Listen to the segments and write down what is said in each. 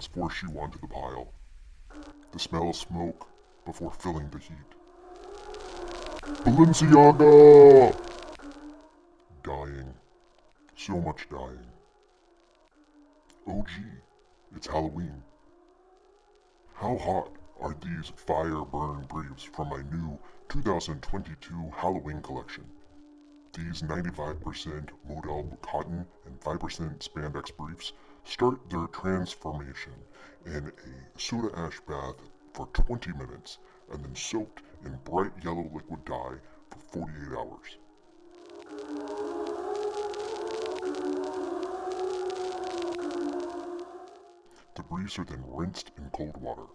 flames force you onto the pile. The smell of smoke before filling the heat. Balenciaga! Dying. So much dying. OG, it's Halloween. How hot are these fire burn briefs from my new 2022 Halloween collection? These 95% modal cotton and 5% spandex briefs start their transformation in a soda ash bath for 20 minutes and then soaked in bright yellow liquid dye for 48 hours. The briefs are then rinsed in cold water.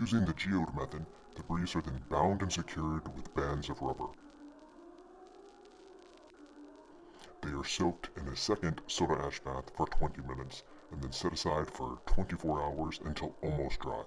Using the Geode method, the briefs are then bound and secured with bands of rubber. They are soaked in a second soda ash bath for 20 minutes and then set aside for 24 hours until almost dry.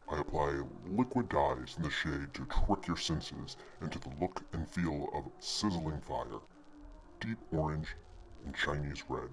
Apply liquid dyes in the shade to trick your senses into the look and feel of sizzling fire, deep orange and Chinese red.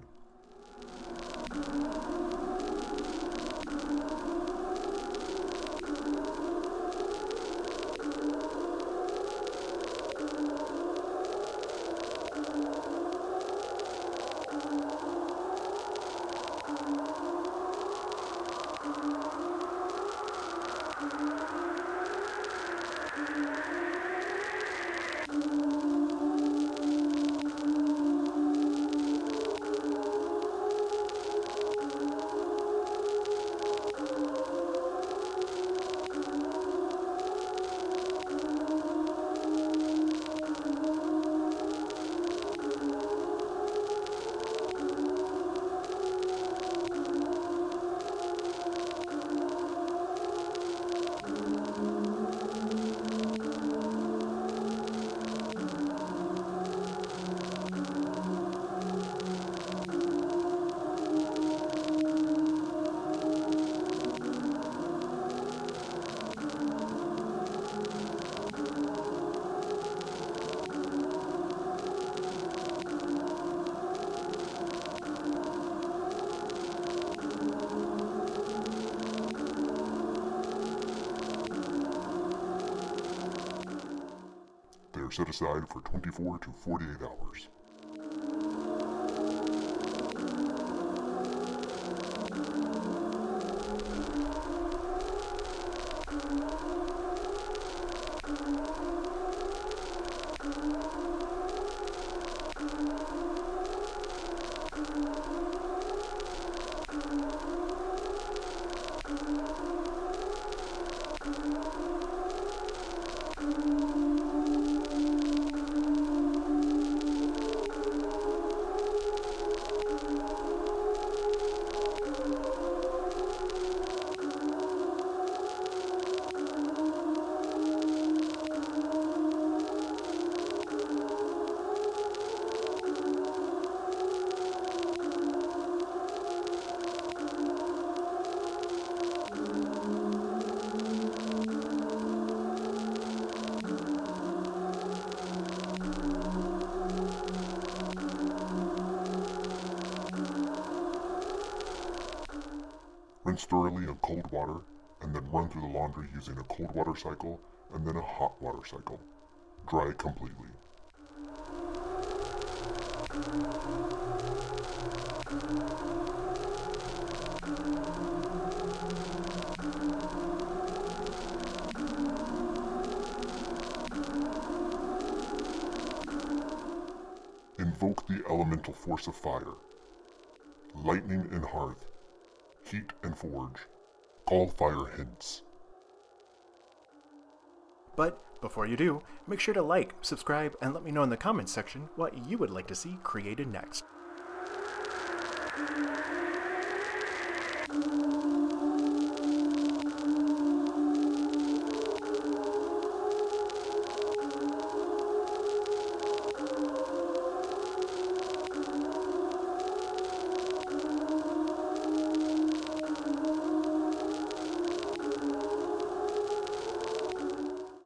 are set aside for 24 to 48 hours. Rinse thoroughly in cold water, and then run through the laundry using a cold water cycle and then a hot water cycle. Dry completely. Invoke the elemental force of fire. Lightning and hearth. Heat and forge. Call fire hence. But before you do, make sure to like, subscribe, and let me know in the comments section what you would like to see created next.